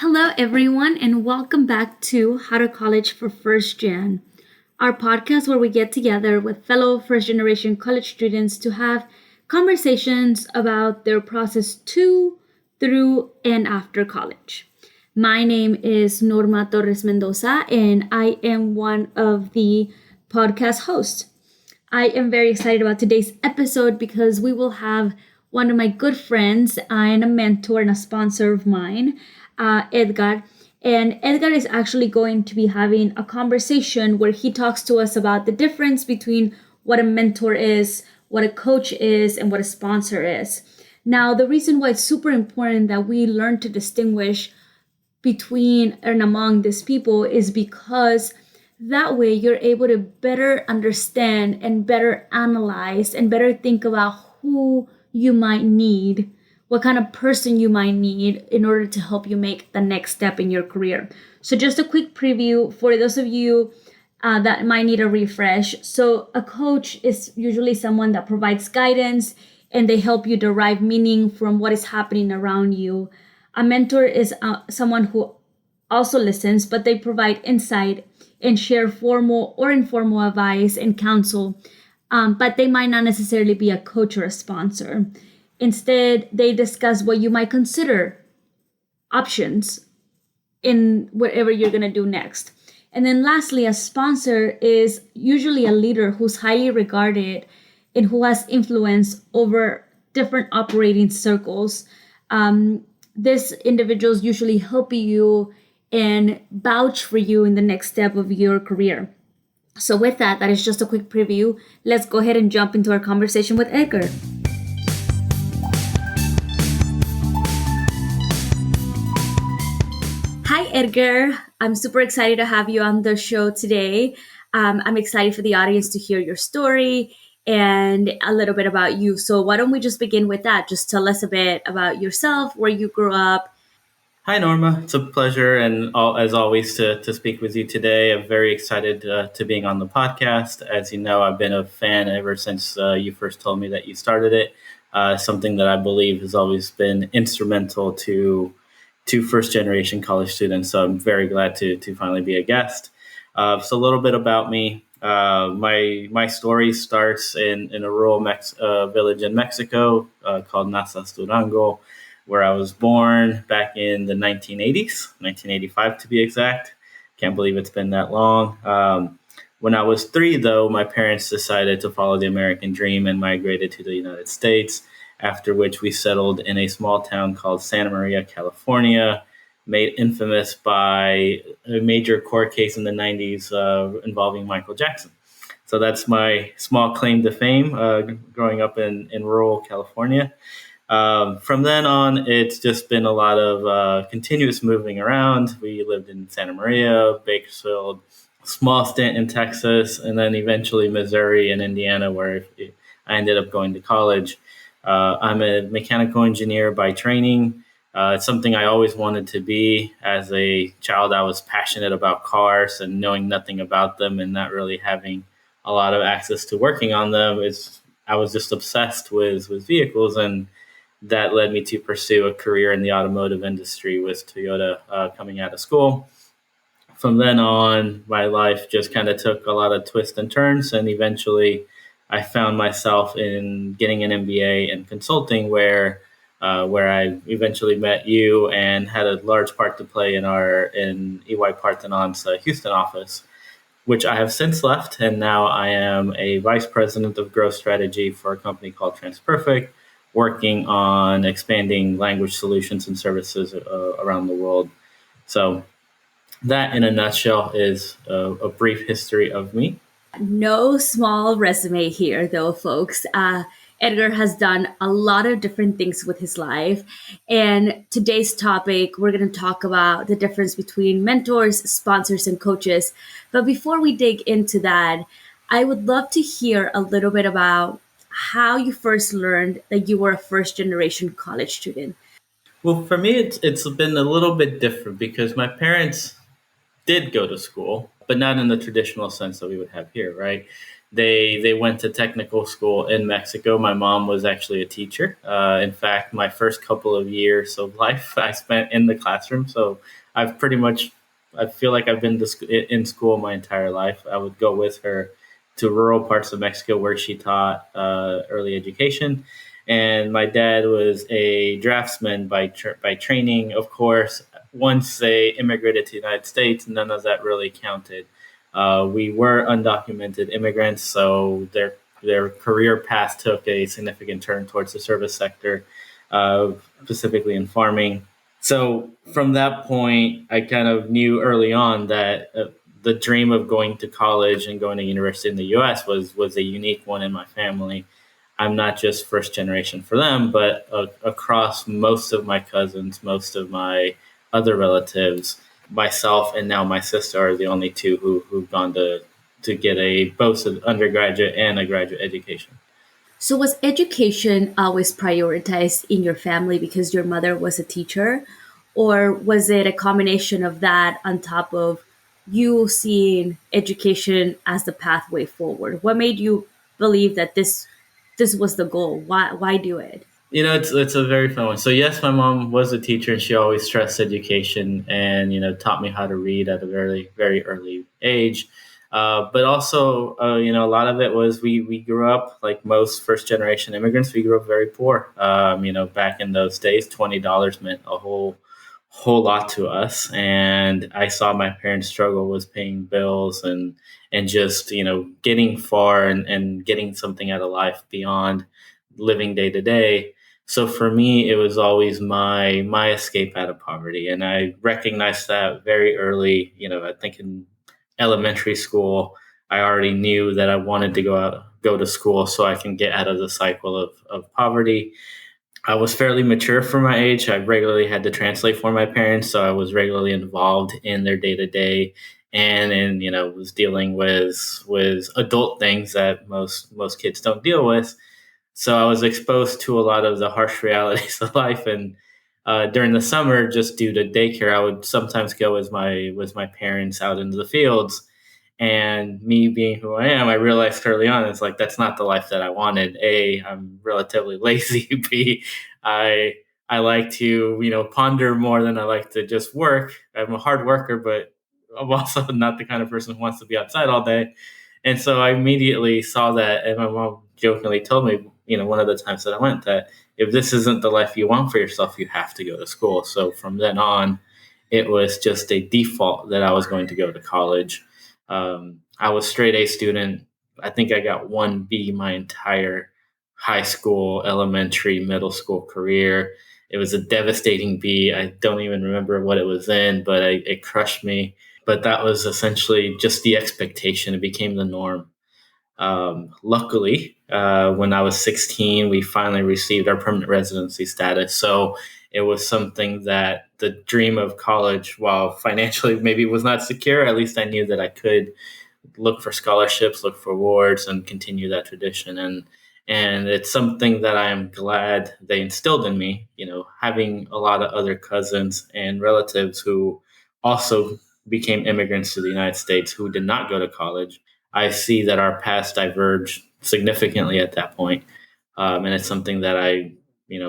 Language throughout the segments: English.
Hello, everyone, and welcome back to How to College for First Gen, our podcast where we get together with fellow first generation college students to have conversations about their process to, through, and after college. My name is Norma Torres Mendoza, and I am one of the podcast hosts. I am very excited about today's episode because we will have one of my good friends and a mentor and a sponsor of mine, Edgar. And Edgar is actually going to be having a conversation where he talks to us about the difference between what a mentor is, what a coach is, and what a sponsor is. Now, the reason why it's super important that we learn to distinguish between and among these people is because that way you're able to better understand and better analyze and better think about who you might need, what kind of person you might need in order to help you make the next step in your career. So, just a quick preview for those of you that might need a refresh. So, a coach is usually someone that provides guidance and they help you derive meaning from what is happening around you. A mentor is someone who also listens, but they provide insight and share formal or informal advice and counsel, but they might not necessarily be a coach or a sponsor. Instead, they discuss what you might consider options in whatever you're going to do next. And then lastly, a sponsor is usually a leader who's highly regarded and who has influence over different operating circles. These individuals usually help you and vouch for you in the next step of your career. So with that is just a quick preview. Let's go ahead and jump into our conversation with Edgar. Hi, Edgar. I'm super excited to have you on the show today. I'm excited for the audience to hear your story and a little bit about you. So why don't we just begin with that? Just tell us a bit about yourself, where you grew up. Hi, Norma. It's a pleasure, and as always, to speak with you today. I'm very excited to being on the podcast. As you know, I've been a fan ever since you first told me that you started it. Something that I believe has always been instrumental to first generation college students. So I'm very glad to finally be a guest. So a little bit about me. My story starts in a rural village in Mexico called Nazas Durango, where I was born back in the 1980s, 1985 to be exact. Can't believe it's been that long. When I was 3, though, my parents decided to follow the American dream and migrated to the United States, after which we settled in a small town called Santa Maria, California, made infamous by a major court case in the 90s involving Michael Jackson. So that's my small claim to fame growing up in rural California. From then on, it's just been a lot of continuous moving around. We lived in Santa Maria, Bakersfield, small stint in Texas, and then eventually Missouri and Indiana, where I ended up going to college. I'm a mechanical engineer by training. It's something I always wanted to be. As a child, I was passionate about cars, and knowing nothing about them and not really having a lot of access to working on them, I was just obsessed with vehicles, and that led me to pursue a career in the automotive industry with Toyota coming out of school. From then on, my life just kind of took a lot of twists and turns, and eventually I found myself in getting an MBA in consulting, where I eventually met you and had a large part to play in EY Parthenon's Houston office, which I have since left, and now I am a vice president of growth strategy for a company called TransPerfect, working on expanding language solutions and services around the world. So that, in a nutshell, is a brief history of me. No small resume here, though, folks. Edgar has done a lot of different things with his life. And today's topic, we're going to talk about the difference between mentors, sponsors, and coaches. But before we dig into that, I would love to hear a little bit about how you first learned that you were a first generation college student. Well, for me, it's been a little bit different because my parents did go to school, but not in the traditional sense that we would have here, right? They went to technical school in Mexico. My mom was actually a teacher. In fact, my first couple of years of life I spent in the classroom. So I've pretty much, I feel like I've been in school my entire life. I would go with her to rural parts of Mexico where she taught early education. And my dad was a draftsman by training. Of course, once they immigrated to the United States, none of that really counted. We were undocumented immigrants, so their career path took a significant turn towards the service sector, specifically in farming. So from that point, I kind of knew early on that the dream of going to college and going to university in the U.S. was a unique one in my family. I'm not just first generation for them, but across most of my cousins, most of my other relatives, myself and now my sister are the only two who've gone to get both an undergraduate and a graduate education. So, was education always prioritized in your family because your mother was a teacher? Or was it a combination of that on top of you seeing education as the pathway forward? What made you believe that this was the goal? Why do it? It's a very fun one. So yes, my mom was a teacher, and she always stressed education, and taught me how to read at a very very early age. But also, a lot of it was we grew up like most first generation immigrants. We grew up very poor. Back in those days, $20 meant a whole lot to us, and I saw my parents struggle with paying bills and just getting far and getting something out of life beyond living day to day. So for me, it was always my escape out of poverty, and I recognized that very early. I think in elementary school, I already knew that I wanted to go to school so I can get out of the cycle of poverty. I was fairly mature for my age. I regularly had to translate for my parents, so I was regularly involved in their day to day, and was dealing with adult things that most kids don't deal with. So I was exposed to a lot of the harsh realities of life. And during the summer, just due to daycare, I would sometimes go with my parents out into the fields. And me being who I am, I realized early on it's like that's not the life that I wanted. A, I'm relatively lazy. B, I I like to ponder more than I like to just work. I'm a hard worker, but I'm also not the kind of person who wants to be outside all day. And so I immediately saw that, and my mom jokingly told me, one of the times that I went, that if this isn't the life you want for yourself, you have to go to school. So from then on, it was just a default that I was going to go to college. I was straight A student. I think I got one B my entire high school, elementary, middle school career. It was a devastating B. I don't even remember what it was in, but it crushed me. But that was essentially just the expectation. It became the norm. Luckily, when I was 16, we finally received our permanent residency status. So it was something that the dream of college, while financially maybe was not secure, at least I knew that I could look for scholarships, look for awards, and continue that tradition. And it's something that I am glad they instilled in me. Having a lot of other cousins and relatives who also became immigrants to the United States who did not go to college, I see that our paths diverge significantly at that point. And it's something that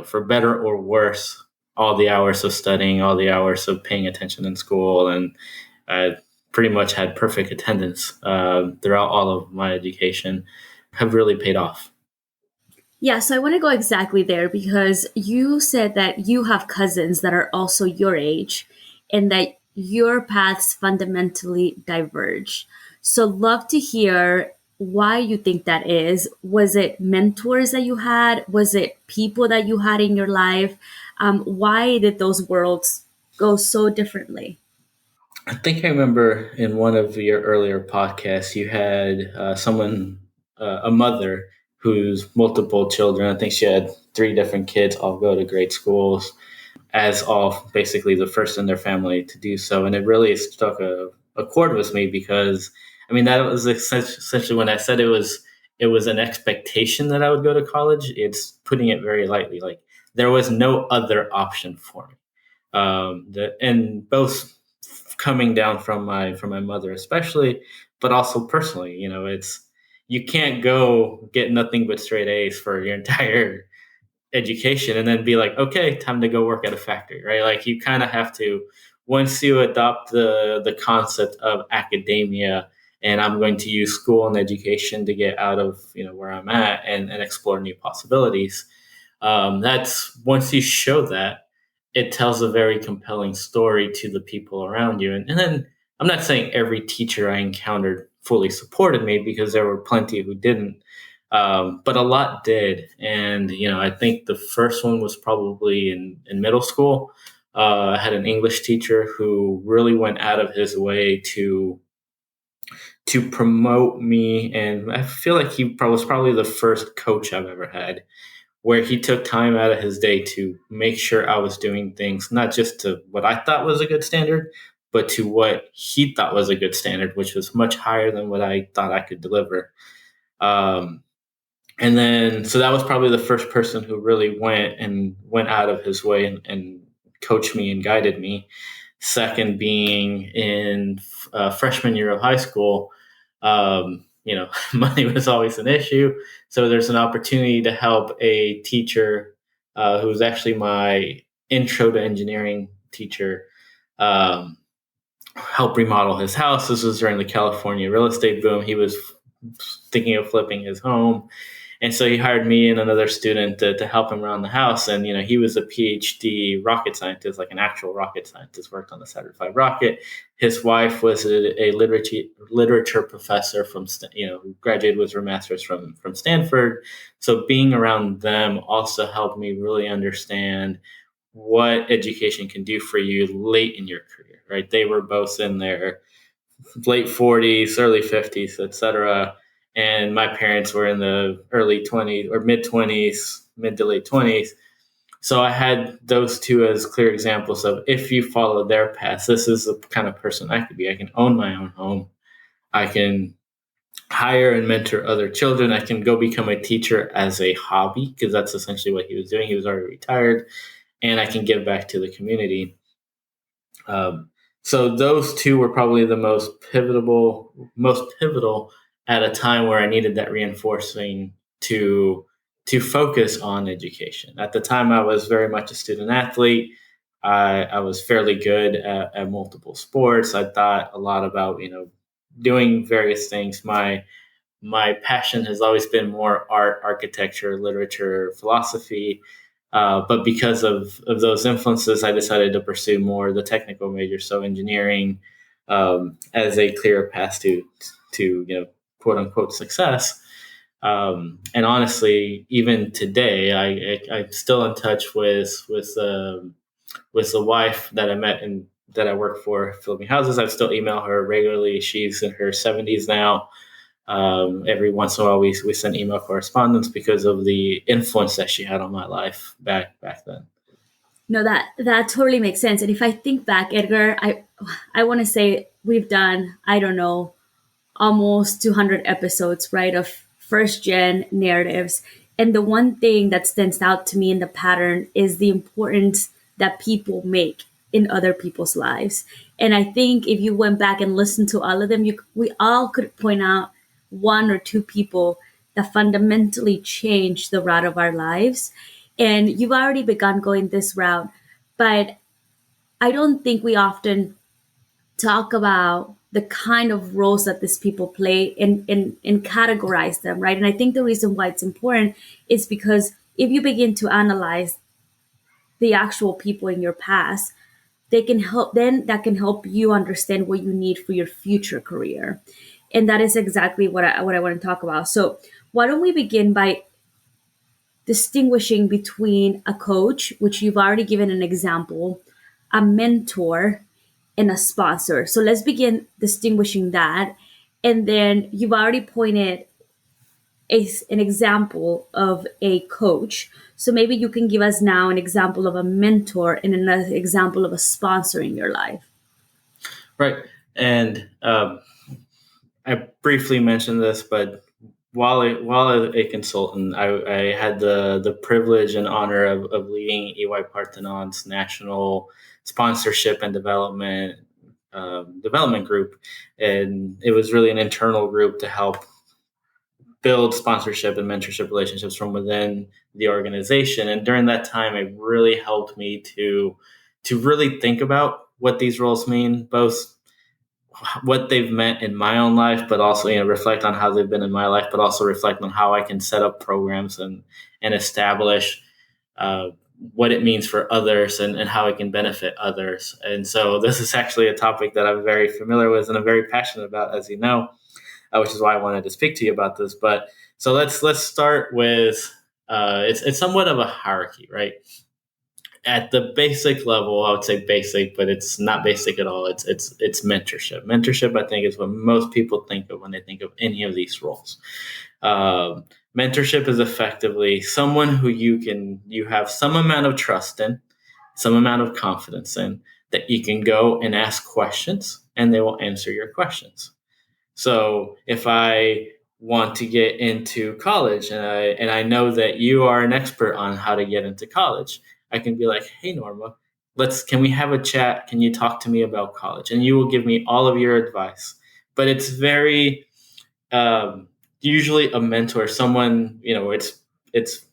for better or worse, all the hours of studying, all the hours of paying attention in school, and I pretty much had perfect attendance throughout all of my education, have really paid off. Yeah, so I want to go exactly there because you said that you have cousins that are also your age and that your paths fundamentally diverge. So, love to hear why you think that is. Was it mentors that you had? Was it people that you had in your life? Why did those worlds go so differently? I think I remember in one of your earlier podcasts, you had a mother whose multiple children, I think she had three different kids, all go to great schools, as all basically the first in their family to do so. And it really struck a chord with me because, I mean, that was essentially when I said it was an expectation that I would go to college. It's putting it very lightly. Like there was no other option for me. And both coming down from my mother especially, but also personally, it's you can't go get nothing but straight A's for your entire education and then be like, okay, time to go work at a factory, right? Like you kind of have to, once you adopt the concept of academia, and I'm going to use school and education to get out of where I'm at and explore new possibilities. That's once you show that, it tells a very compelling story to the people around you. And then I'm not saying every teacher I encountered fully supported me, because there were plenty who didn't. But a lot did. And, I think the first one was probably in middle school. I had an English teacher who really went out of his way to promote me. And I feel like he was probably the first coach I've ever had where he took time out of his day to make sure I was doing things, not just to what I thought was a good standard, but to what he thought was a good standard, which was much higher than what I thought I could deliver. Um, and then, so that was probably the first person who really went out of his way and coached me and guided me. Second being in freshman year of high school, money was always an issue. So there's an opportunity to help a teacher who was actually my intro to engineering teacher, help remodel his house. This was during the California real estate boom. He was thinking of flipping his home. And so he hired me and another student to help him around the house. And, he was a PhD rocket scientist, like an actual rocket scientist, worked on the Saturn V rocket. His wife was a literature professor who graduated with her master's from Stanford. So being around them also helped me really understand what education can do for you late in your career, right? They were both in their late 40s, early 50s, etc. And my parents were in the early 20s or mid 20s, mid to late 20s. So I had those two as clear examples of, if you follow their path, this is the kind of person I could be. I can own my own home. I can hire and mentor other children. I can go become a teacher as a hobby, because that's essentially what he was doing. He was already retired. And I can give back to the community. So those two were probably the most pivotal at a time where I needed that reinforcing to focus on education. At the time, I was very much a student athlete. I was fairly good at multiple sports. I thought a lot about doing various things. My passion has always been more art, architecture, literature, philosophy. But because of those influences, I decided to pursue more the technical major, so engineering, as a clearer path to quote unquote success. And honestly, even today, I'm still in touch with the wife that I met and that I work for, Flipping Houses. I still email her regularly. She's in her 70s now. Every once in a while, we send email correspondence because of the influence that she had on my life back then. No, that totally makes sense. And if I think back, Edgar, I want to say we've done, I don't know, almost 200 episodes, right, of first gen narratives. And the one thing that stands out to me in the pattern is the importance that people make in other people's lives. And I think if you went back and listened to all of them, we all could point out one or two people that fundamentally changed the route of our lives. And you've already begun going this route, but I don't think we often talk about the kind of roles that these people play and categorize them, right? And I think the reason why it's important is because if you begin to analyze the actual people in your past, that can help you understand what you need for your future career. And that is exactly what I want to talk about. So why don't we begin by distinguishing between a coach, which you've already given an example, a mentor, and a sponsor. So let's begin distinguishing that. And then you've already pointed an example of a coach. So maybe you can give us now an example of a mentor and another example of a sponsor in your life. Right. And I briefly mentioned this, but while a consultant, I had the privilege and honor of leading EY Parthenon's national sponsorship and development group, and it was really an internal group to help build sponsorship and mentorship relationships from within the organization. And during that time, it really helped me to really think about what these roles mean, both what they've meant in my own life, but also reflect on how they've been in my life, but also reflect on how I can set up programs and establish uh, what it means for others and how it can benefit others. And so this is actually a topic that I'm very familiar with and I'm very passionate about, as you know, which is why I wanted to speak to you about this. But so let's start with it's somewhat of a hierarchy, right? At the basic level, I would say basic, but it's not basic at all. It's mentorship. Mentorship, I think, is what most people think of when they think of any of these roles. Mentorship is effectively someone who you have some amount of trust in, some amount of confidence in, that you can go and ask questions, and they will answer your questions. So if I want to get into college and I know that you are an expert on how to get into college, I can be like, hey Norma, can we have a chat? Can you talk to me about college? And you will give me all of your advice. But it's very usually a mentor, someone, it's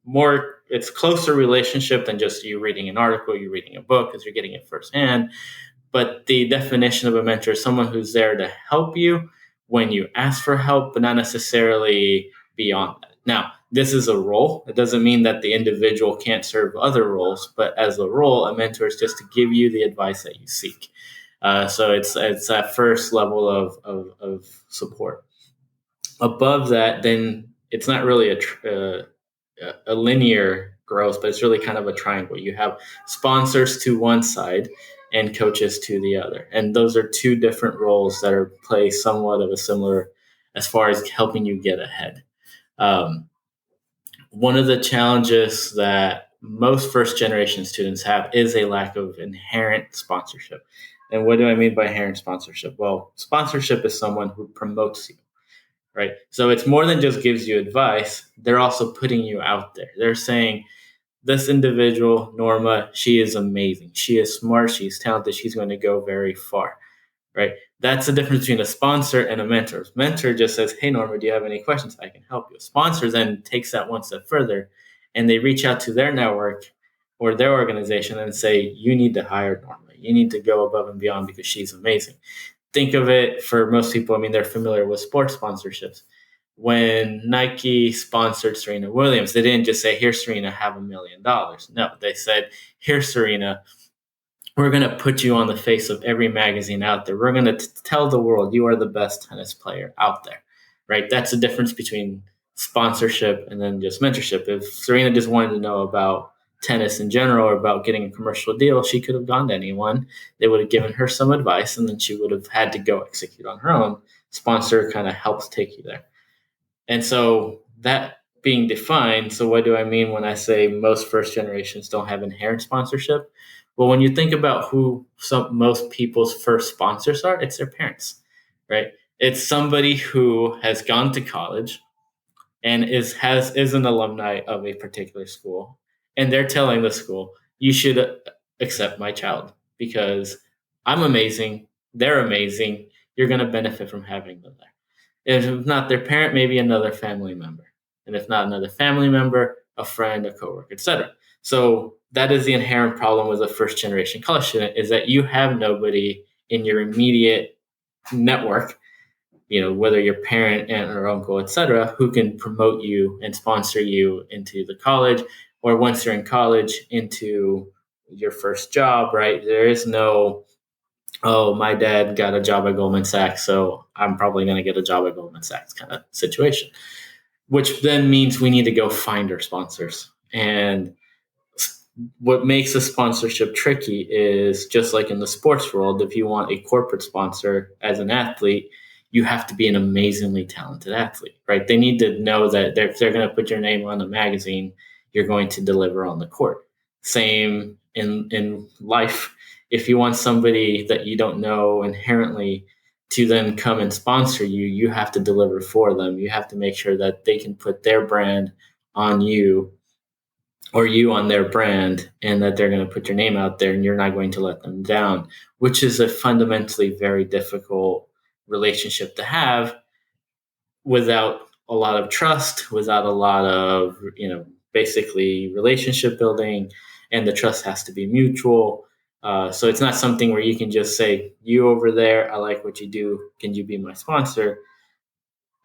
more, it's closer relationship than just you reading an article, you reading a book, because you're getting it firsthand. But the definition of a mentor is someone who's there to help you when you ask for help, but not necessarily beyond that. Now, this is a role. It doesn't mean that the individual can't serve other roles, but as a role, a mentor is just to give you the advice that you seek. So it's that first level of support. Above that, then it's not really a linear growth, but it's really kind of a triangle. You have sponsors to one side and coaches to the other. And those are two different roles that are play somewhat of a similar as far as helping you get ahead. One of the challenges that most first generation students have is a lack of inherent sponsorship. And what do I mean by inherent sponsorship? Well, sponsorship is someone who promotes you, right? So it's more than just gives you advice. They're also putting you out there. They're saying, this individual, Norma, she is amazing. She is smart. She's talented. She's going to go very far, right? That's the difference between a sponsor and a mentor. Mentor just says, hey, Norma, do you have any questions? I can help you. A sponsor then takes that one step further and they reach out to their network or their organization and say, you need to hire Norma. You need to go above and beyond because she's amazing. Think of it for most people. I mean, they're familiar with sports sponsorships. When Nike sponsored Serena Williams, they didn't just say, here, Serena, have $1 million. No, they said, here, Serena, we're going to put you on the face of every magazine out there. We're going to tell the world you are the best tennis player out there, right? That's the difference between sponsorship and then just mentorship. If Serena just wanted to know about tennis in general or about getting a commercial deal, she could have gone to anyone. They would have given her some advice and then she would have had to go execute on her own. Sponsor kind of helps take you there. And so that being defined, so what do I mean when I say most first generations don't have inherent sponsorship? Well, when you think about who most people's first sponsors are, it's their parents, right? It's somebody who has gone to college and is an alumni of a particular school, and they're telling the school, you should accept my child because I'm amazing, they're amazing, you're going to benefit from having them there. If not their parent, maybe another family member. And if not another family member, a friend, a coworker, etc. So that is the inherent problem with a first generation college student is that you have nobody in your immediate network, whether your parent, aunt, or uncle, etc., who can promote you and sponsor you into the college or once you're in college into your first job, right? There is no, oh, my dad got a job at Goldman Sachs, so I'm probably going to get a job at Goldman Sachs kind of situation, which then means we need to go find our sponsors. And what makes a sponsorship tricky is just like in the sports world, if you want a corporate sponsor as an athlete, you have to be an amazingly talented athlete, right? They need to know that if they're going to put your name on the magazine, you're going to deliver on the court. Same in life. If you want somebody that you don't know inherently to then come and sponsor you, you have to deliver for them. You have to make sure that they can put their brand on you or you on their brand and that they're going to put your name out there and you're not going to let them down, which is a fundamentally very difficult relationship to have without a lot of trust, without a lot of, basically relationship building, and the trust has to be mutual. So it's not something where you can just say, you over there, I like what you do. Can you be my sponsor?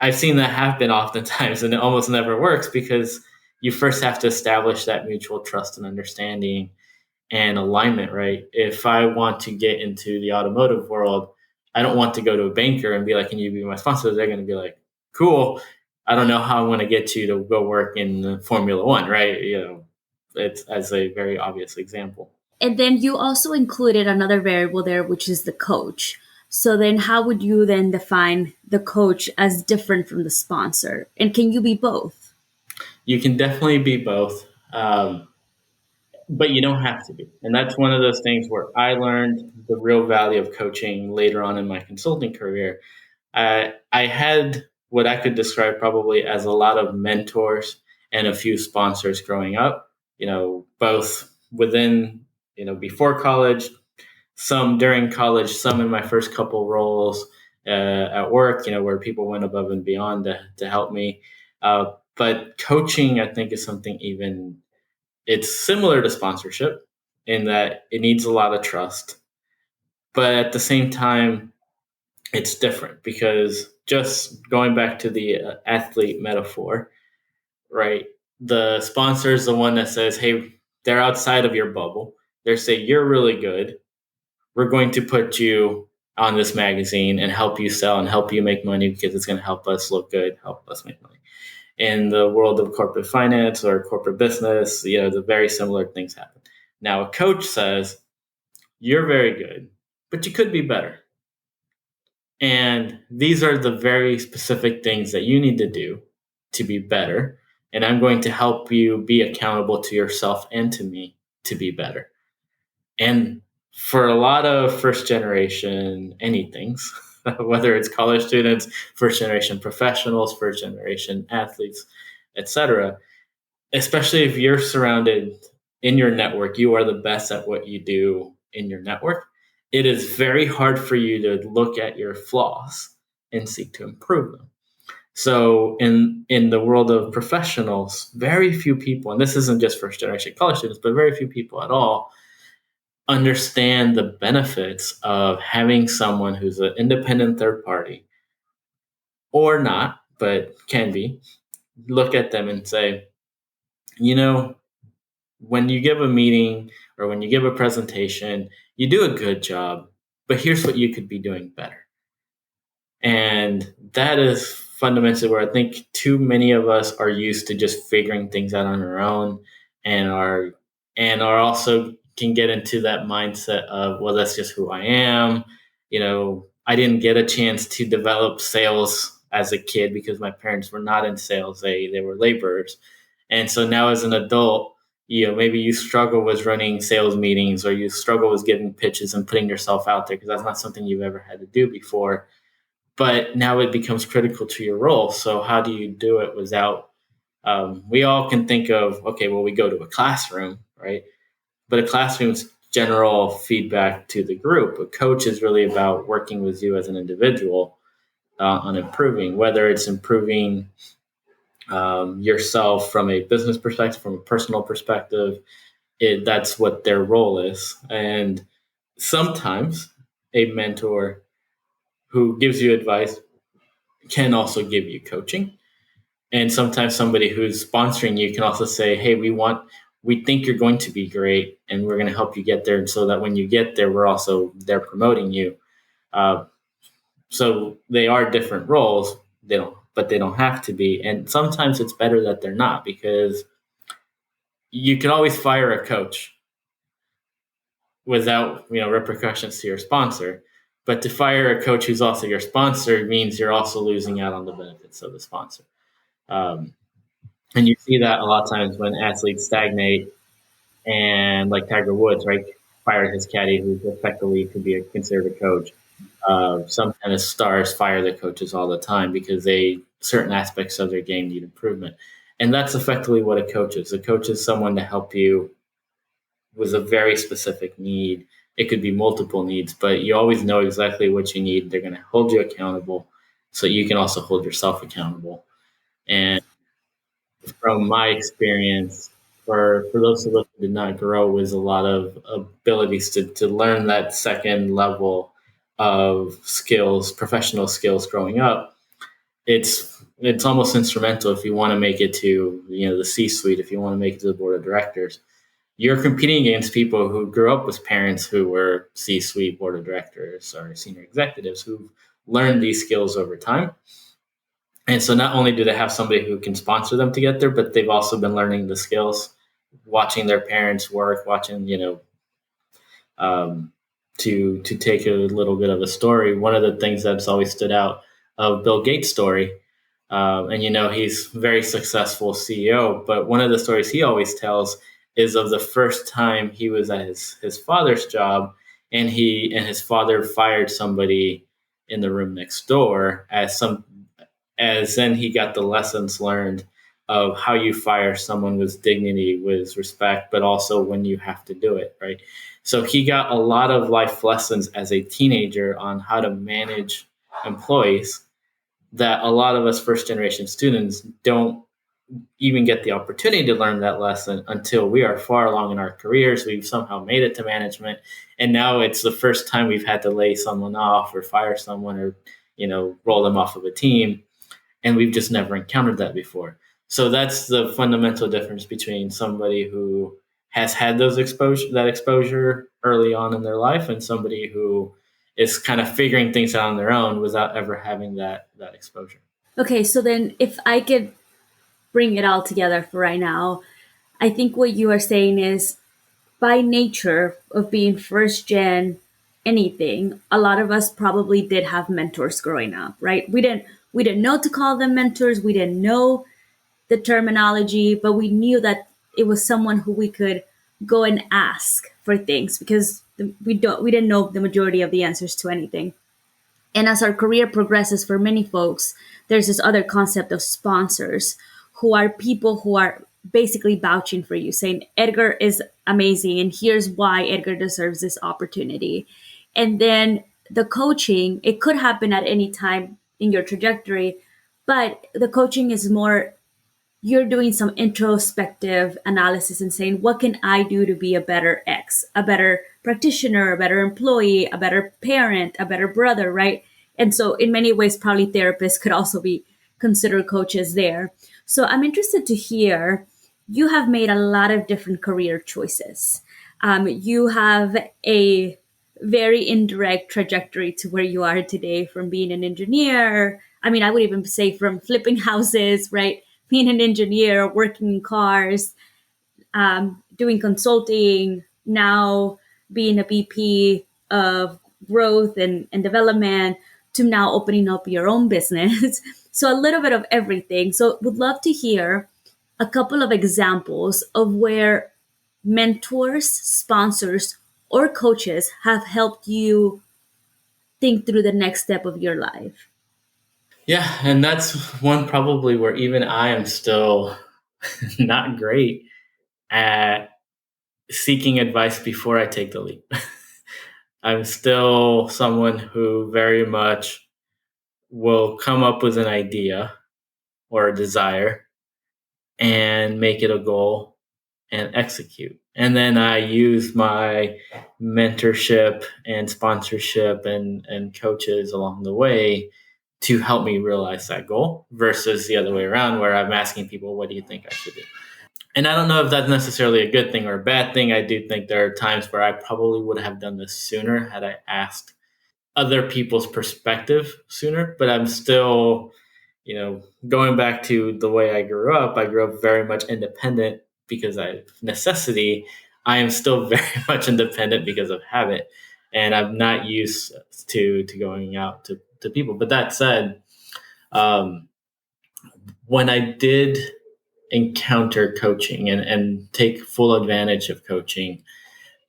I've seen that happen oftentimes, and it almost never works because you first have to establish that mutual trust and understanding and alignment, right? If I want to get into the automotive world, I don't want to go to a banker and be like, can you be my sponsor? They're going to be like, cool. I don't know how I'm going to get you to go work in Formula One, right? It's as a very obvious example. And then you also included another variable there, which is the coach. So then how would you then define the coach as different from the sponsor? And can you be both? You can definitely be both. But you don't have to be. And that's one of those things where I learned the real value of coaching later on in my consulting career. I had what I could describe probably as a lot of mentors and a few sponsors growing up, both within, before college, some during college, some in my first couple roles at work, where people went above and beyond to help me. But coaching, I think, is something even it's similar to sponsorship in that it needs a lot of trust. But at the same time, it's different because just going back to the athlete metaphor, right? The sponsor is the one that says, hey, they're outside of your bubble. They're saying, you're really good. We're going to put you on this magazine and help you sell and help you make money because it's going to help us look good, help us make money. In the world of corporate finance or corporate business, the very similar things happen. Now, a coach says, you're very good, but you could be better. And these are the very specific things that you need to do to be better. And I'm going to help you be accountable to yourself and to me to be better. And for a lot of first generation anythings, whether it's college students, first generation professionals, first generation athletes, etc., especially if you're surrounded in your network, you are the best at what you do in your network. It is very hard for you to look at your flaws and seek to improve them. So in the world of professionals, very few people, and this isn't just first generation college students, but very few people at all understand the benefits of having someone who's an independent third party or not, but can be, look at them and say, when you give a meeting or when you give a presentation, you do a good job, but here's what you could be doing better. And that is fundamentally where I think too many of us are used to just figuring things out on our own and are also can get into that mindset of, well, that's just who I am. I didn't get a chance to develop sales as a kid because my parents were not in sales. They were laborers. And so now as an adult, maybe you struggle with running sales meetings or you struggle with giving pitches and putting yourself out there because that's not something you've ever had to do before. But now it becomes critical to your role. So how do you do it without, we all can think of, okay, well, we go to a classroom, right? But a classroom's general feedback to the group. A coach is really about working with you as an individual on improving, whether it's improving yourself from a business perspective, from a personal perspective. That's what their role is. And sometimes a mentor who gives you advice can also give you coaching. And sometimes somebody who's sponsoring you can also say, hey, we think you're going to be great and we're going to help you get there. And so that when you get there, we're also there promoting you. So they are different roles. But they don't have to be. And sometimes it's better that they're not because you can always fire a coach without, repercussions to your sponsor. But to fire a coach who's also your sponsor means you're also losing out on the benefits of the sponsor. And you see that a lot of times when athletes stagnate and like Tiger Woods, right, fired his caddy who effectively could be considered a coach. Some tennis stars fire their coaches all the time because certain aspects of their game need improvement. And that's effectively what a coach is. A coach is someone to help you with a very specific need. It could be multiple needs, but you always know exactly what you need. They're going to hold you accountable so you can also hold yourself accountable. And from my experience, for those of us who did not grow with a lot of abilities to learn that second level of skills, professional skills growing up, it's almost instrumental if you want to make it to the C-suite, if you want to make it to the board of directors. You're competing against people who grew up with parents who were C-suite, board of directors, or senior executives who've learned these skills over time. And so not only do they have somebody who can sponsor them to get there, but they've also been learning the skills, watching their parents work, watching, to take a little bit of a story. One of the things that's always stood out of Bill Gates' story, and he's a very successful CEO, but one of the stories he always tells is of the first time he was at his father's job, and his father fired somebody in the room next door as then he got the lessons learned of how you fire someone with dignity, with respect, but also when you have to do it, right? So he got a lot of life lessons as a teenager on how to manage employees that a lot of us first generation students don't even get the opportunity to learn that lesson until we are far along in our careers. We've somehow made it to management, and now it's the first time we've had to lay someone off or fire someone or roll them off of a team, and we've just never encountered that before. So that's the fundamental difference between somebody who has had that exposure early on in their life and somebody who is kind of figuring things out on their own without ever having that exposure. Okay, so then if I could bring it all together for right now, I think what you are saying is by nature of being first gen anything, a lot of us probably did have mentors growing up, right? We didn't know to call them mentors. We didn't know the terminology, but we knew that it was someone who we could go and ask for things because we didn't know the majority of the answers to anything. And as our career progresses for many folks, there's this other concept of sponsors who are people who are basically vouching for you, saying, Edgar is amazing, and here's why Edgar deserves this opportunity. And then the coaching, it could happen at any time in your trajectory, but the coaching is more you're doing some introspective analysis and saying, what can I do to be a better X, a better practitioner, a better employee, a better parent, a better brother, right? And so, in many ways, probably therapists could also be considered coaches there. So, I'm interested to hear you have made a lot of different career choices. You have a very indirect trajectory to where you are today from being an engineer. I mean, I would even say from flipping houses, right? Being an engineer, working in cars, doing consulting, now being a VP of growth and development, to now opening up your own business. So a little bit of everything. So would love to hear a couple of examples of where mentors, sponsors, or coaches have helped you think through the next step of your life. Yeah, and that's one probably where even I am still not great at seeking advice before I take the leap. I'm still someone who very much will come up with an idea or a desire and make it a goal and execute. And then I use my mentorship and sponsorship and coaches along the way to help me realize that goal versus the other way around where I'm asking people, what do you think I should do? And I don't know if that's necessarily a good thing or a bad thing. I do think there are times where I probably would have done this sooner had I asked other people's perspective sooner, but I'm still, going back to the way I grew up very much independent because I necessity. I am still very much independent because of habit, and I'm not used to going out to people. But that said, um, when I did encounter coaching and take full advantage of coaching,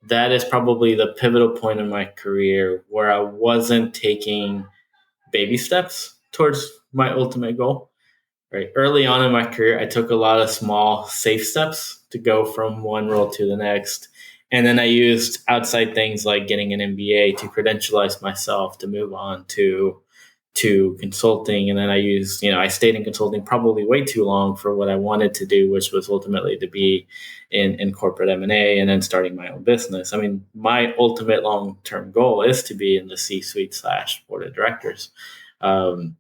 that is probably the pivotal point in my career where I wasn't taking baby steps towards my ultimate goal. Right. Early on in my career, I took a lot of small, safe steps to go from one role to the next. And then I used outside things like getting an MBA to credentialize myself to move on to consulting. And then I stayed in consulting probably way too long for what I wanted to do, which was ultimately to be in corporate M&A and then starting my own business. I mean, my ultimate long-term goal is to be in the C-suite / board of directors. And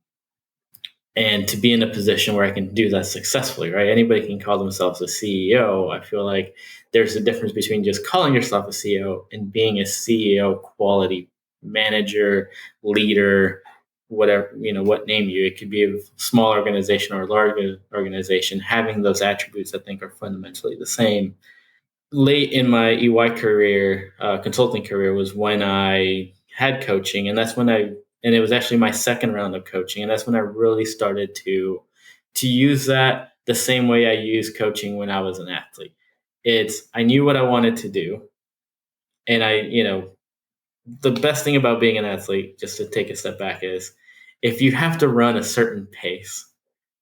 to be in a position where I can do that successfully, right? Anybody can call themselves a CEO. I feel like there's a difference between just calling yourself a CEO and being a CEO quality manager, leader, whatever, what name you. It could be a small organization or a large organization. Having those attributes, I think, are fundamentally the same. Late in my EY career, consulting career, was when I had coaching, and it was actually my second round of coaching, and that's when I really started to use that the same way I used coaching when I was an athlete. I knew what I wanted to do, and the best thing about being an athlete, just to take a step back, is if you have to run a certain pace,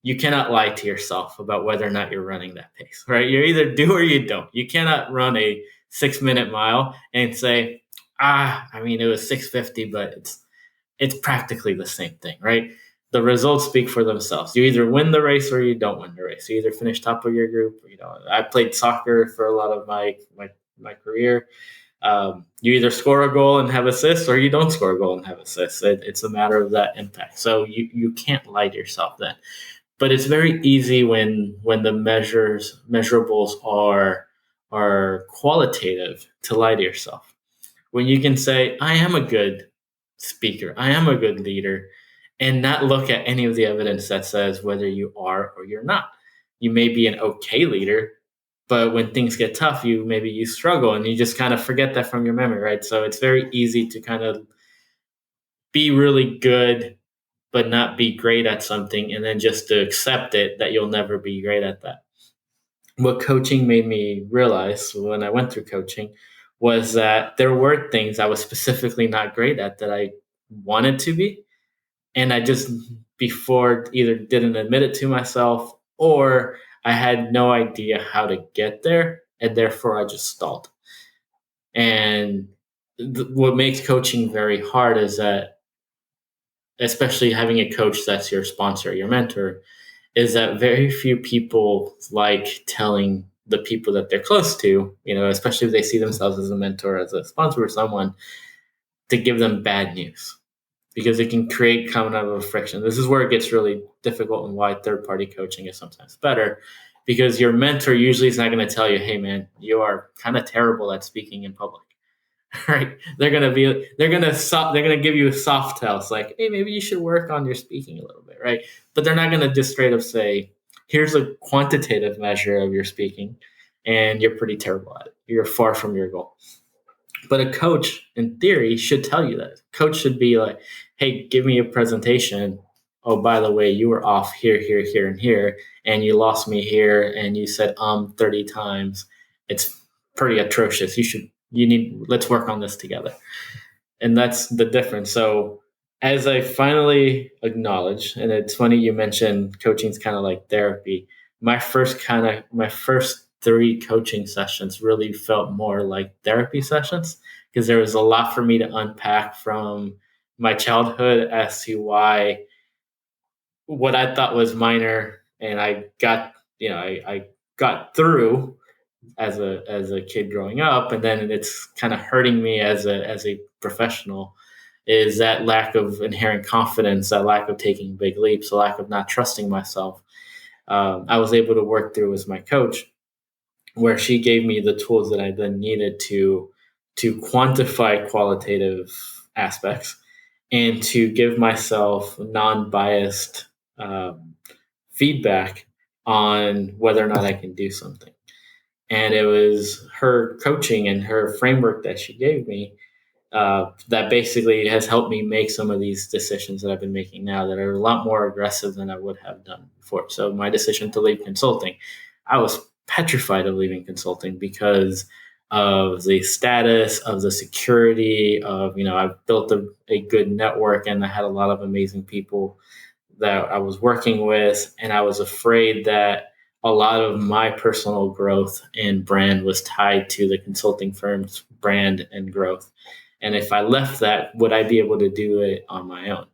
you cannot lie to yourself about whether or not you're running that pace, right? You either do or you don't. You cannot run a 6-minute mile and say, it was 6:50, but it's practically the same thing, right? The results speak for themselves. You either win the race or you don't win the race. You either finish top of your group. I played soccer for a lot of my career. You either score a goal and have assists, or you don't score a goal and have assists. It's a matter of that impact. So you can't lie to yourself then. But it's very easy when the measurables are qualitative to lie to yourself. When you can say, I am a good speaker, I am a good leader, and not look at any of the evidence that says whether you are or you're not. You may be an okay leader, but when things get tough, you struggle, and you just kind of forget that from your memory, right? So it's very easy to kind of be really good but not be great at something, and then just to accept it that you'll never be great at that. What coaching made me realize when I went through coaching was that there were things I was specifically not great at that I wanted to be. And I just before either didn't admit it to myself, or I had no idea how to get there. And therefore I just stalled. And what makes coaching very hard is that, especially having a coach that's your sponsor, your mentor, is that very few people like telling the people that they're close to, especially if they see themselves as a mentor, as a sponsor for someone, to give them bad news, because it can create kind of a friction. This is where it gets really difficult, and why third-party coaching is sometimes better, because your mentor usually is not going to tell you, hey man, you are kind of terrible at speaking in public. Right? They're gonna give you a soft tell. It's like, hey, maybe you should work on your speaking a little bit, right? But they're not gonna just straight up say, here's a quantitative measure of your speaking, and you're pretty terrible at it. You're far from your goal. But a coach, in theory, should tell you that. Coach should be like, hey, give me a presentation. Oh, by the way, you were off here, here, here, and here, and you lost me here, and you said 30 times. It's pretty atrocious. Let's work on this together. And that's the difference. So as I finally acknowledge, and it's funny you mentioned coaching's kind of like therapy. My first 3 coaching sessions really felt more like therapy sessions, because there was a lot for me to unpack from my childhood as to why what I thought was minor, and I got through as a kid growing up, and then it's kind of hurting me as a professional, is that lack of inherent confidence, that lack of taking big leaps, the lack of not trusting myself. I was able to work through with my coach, where she gave me the tools that I then needed to quantify qualitative aspects, and to give myself non-biased feedback on whether or not I can do something. And it was her coaching and her framework that she gave me that basically has helped me make some of these decisions that I've been making now, that are a lot more aggressive than I would have done before. So my decision to leave consulting, I was petrified of leaving consulting because of the status, of the security, of, I've built a good network, and I had a lot of amazing people that I was working with. And I was afraid that a lot of my personal growth and brand was tied to the consulting firm's brand and growth. And if I left that, would I be able to do it on my own?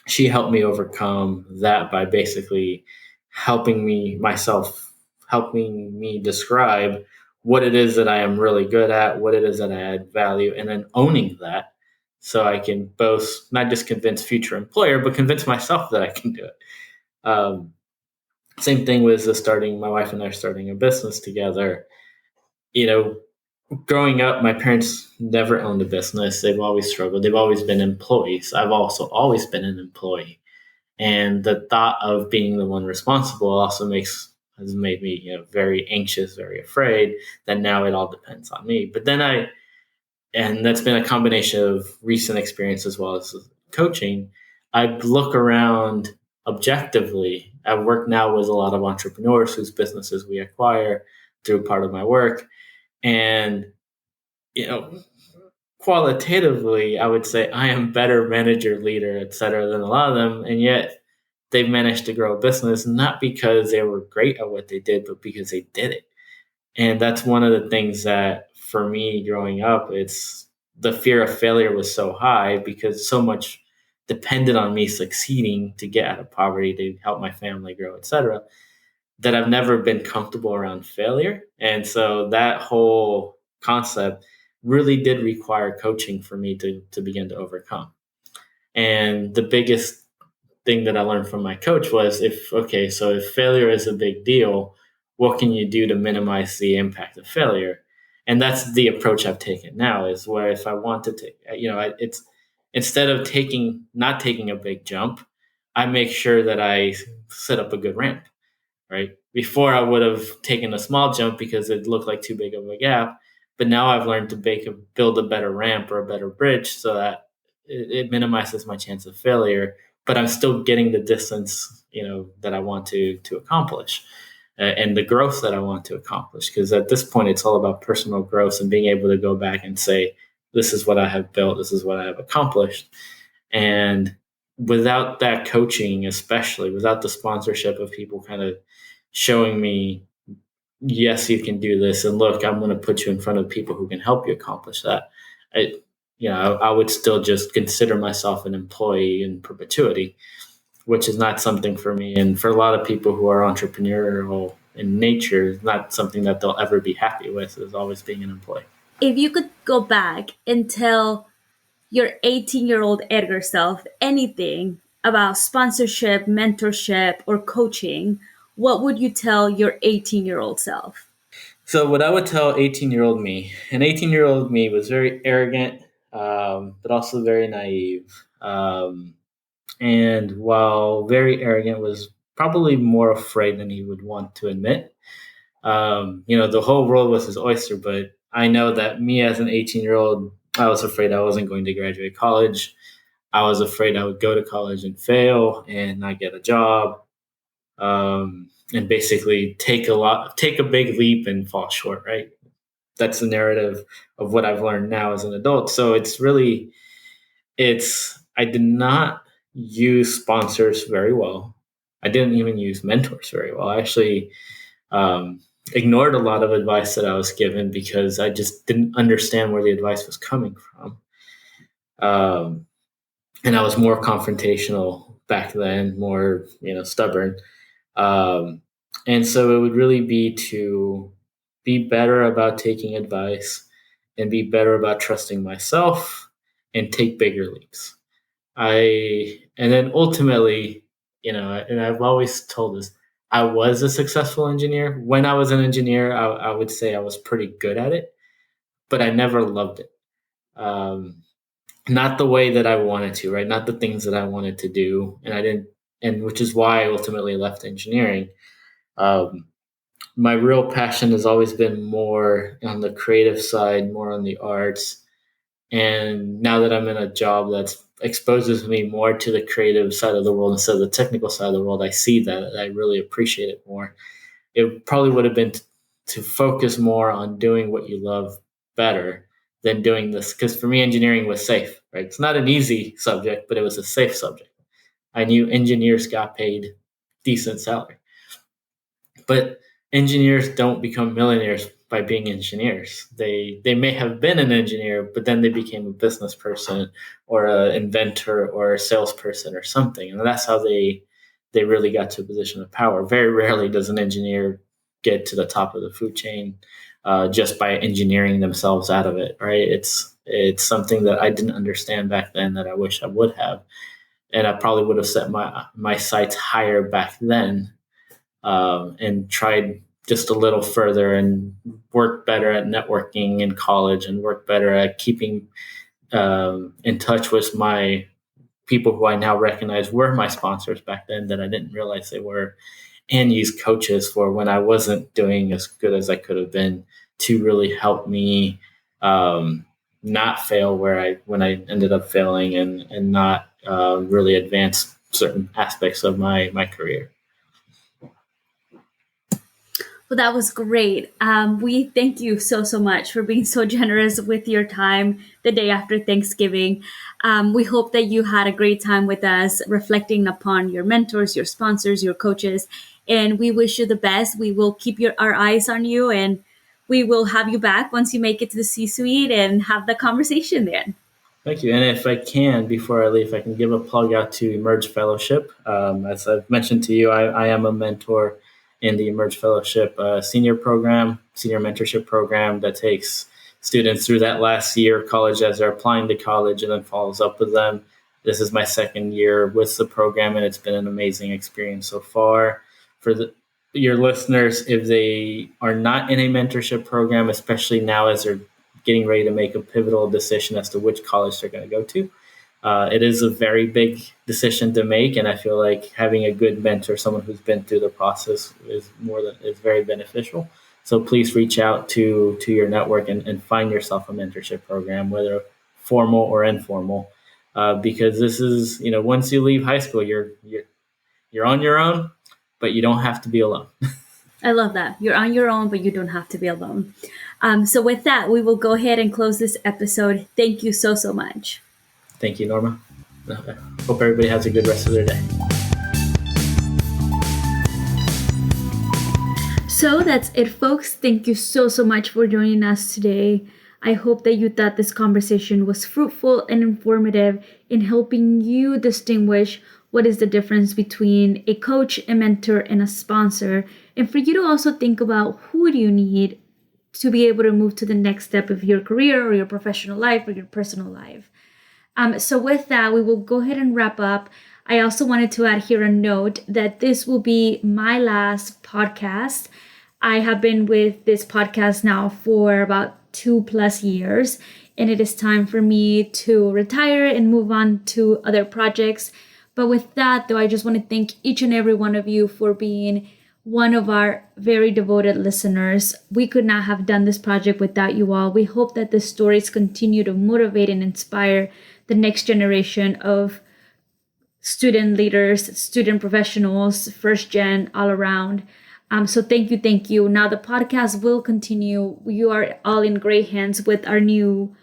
she helped me overcome that by basically helping me describe what it is that I am really good at, what it is that I add value, and then owning that so I can both not just convince future employer, but convince myself that I can do it. Um, Same thing with my wife and I starting a business together. You know, growing up, my parents never owned a business. They've always struggled. They've always been employees. I've also always been an employee. And the thought of being the one responsible has made me, very anxious, very afraid that now it all depends on me. And that's been a combination of recent experience as well as coaching. I look around objectively. I work now with a lot of entrepreneurs whose businesses we acquire through part of my work. And, you know, qualitatively, I would say I am better manager, leader, et cetera, than a lot of them. And yet they've managed to grow a business, not because they were great at what they did, but because they did it. And that's one of the things that for me growing up, it's the fear of failure was so high because so much depended on me succeeding to get out of poverty, to help my family grow, et cetera, that I've never been comfortable around failure. And so that whole concept really did require coaching for me to begin to overcome. And the biggest thing that I learned from my coach was if failure is a big deal, what can you do to minimize the impact of failure? And that's the approach I've taken now is where if I want to take, it's instead of not taking a big jump, I make sure that I set up a good ramp, right? Before I would have taken a small jump because it looked like too big of a gap. But now I've learned to build a better ramp or a better bridge so that it minimizes my chance of failure, but I'm still getting the distance, that I want to accomplish and the growth that I want to accomplish. Because at this point, it's all about personal growth and being able to go back and say, this is what I have built, this is what I have accomplished. And without that coaching, especially without the sponsorship of people kind of showing me, yes, you can do this, and look, I'm going to put you in front of people who can help you accomplish that. I would still just consider myself an employee in perpetuity, which is not something for me. And for a lot of people who are entrepreneurial in nature, it's not something that they'll ever be happy with, is always being an employee. If you could go back and tell your 18-year-old Edgar self anything about sponsorship, mentorship, or coaching, what would you tell your 18-year-old self? So, what I would tell 18-year-old me, and 18-year-old me was very arrogant, but also very naive. And while very arrogant, was probably more afraid than he would want to admit. The whole world was his oyster, but I know that me as an 18-year-old, I was afraid I wasn't going to graduate college. I was afraid I would go to college and fail and not get a job, and basically take a big leap and fall short. Right? That's the narrative of what I've learned now as an adult. So I did not use sponsors very well. I didn't even use mentors very well. I actually ignored a lot of advice that I was given because I just didn't understand where the advice was coming from. And I was more confrontational back then, more, stubborn. And so it would really be to be better about taking advice and be better about trusting myself and take bigger leaps. And then ultimately, and I've always told this, I was a successful engineer. When I was an engineer, I would say I was pretty good at it, but I never loved it. Not the way that I wanted to, right? Not the things that I wanted to do. And I didn't, and which is why I ultimately left engineering. My real passion has always been more on the creative side, more on the arts. And now that I'm in a job that exposes me more to the creative side of the world instead of the technical side of the world, I see that I really appreciate it more. It probably would have been to focus more on doing what you love better than doing this. Because for me, engineering was safe, right? It's not an easy subject, but it was a safe subject. I knew engineers got paid decent salary. But engineers don't become millionaires by being engineers. They may have been an engineer, but then they became a business person or an inventor or a salesperson or something, and that's how they really got to a position of power. Very rarely does an engineer get to the top of the food chain just by engineering themselves out of it, right? It's something that I didn't understand back then that I wish I would have, and I probably would have set my sights higher back then, and tried just a little further and work better at networking in college and work better at keeping in touch with my people who I now recognize were my sponsors back then that I didn't realize they were, and use coaches for when I wasn't doing as good as I could have been to really help me not fail when I ended up failing and not really advance certain aspects of my career. Well, that was great. We thank you so much for being so generous with your time the day after Thanksgiving. We hope that you had a great time with us, reflecting upon your mentors, your sponsors, your coaches, and we wish you the best. We will keep our eyes on you, and we will have you back once you make it to the C-suite and have the conversation then. Thank you. And if I can, before I leave, I can give a plug out to Emerge Fellowship. As I've mentioned to you, I am a mentor in the Emerge Fellowship senior mentorship program that takes students through that last year of college as they're applying to college and then follows up with them. This is my second year with the program, and it's been an amazing experience so far. For your listeners, if they are not in a mentorship program, especially now as they're getting ready to make a pivotal decision as to which college they're going to go to, it is a very big decision to make, and I feel like having a good mentor, someone who's been through the process, is very beneficial. So please reach out to your network and find yourself a mentorship program, whether formal or informal, because this is, once you leave high school, you're on your own, but you don't have to be alone. I love that. You're on your own, but you don't have to be alone. So with that, we will go ahead and close this episode. Thank you so much. Thank you, Norma. Hope everybody has a good rest of their day. So that's it, folks. Thank you so much for joining us today. I hope that you thought this conversation was fruitful and informative in helping you distinguish what is the difference between a coach, a mentor, and a sponsor, and for you to also think about who do you need to be able to move to the next step of your career or your professional life or your personal life. So with that, we will go ahead and wrap up. I also wanted to add here a note that this will be my last podcast. I have been with this podcast now for about 2+ years, and it is time for me to retire and move on to other projects. But with that, though, I just want to thank each and every one of you for being one of our very devoted listeners. We could not have done this project without you all. We hope that the stories continue to motivate and inspire the next generation of student leaders, student professionals, first gen, all around. So thank you. Now the podcast will continue. You are all in great hands with our new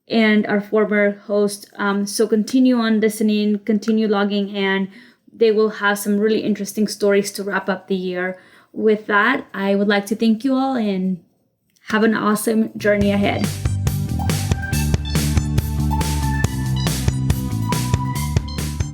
and our former host. So continue on listening, continue logging, and they will have some really interesting stories to wrap up the year. With that, I would like to thank you all and have an awesome journey ahead.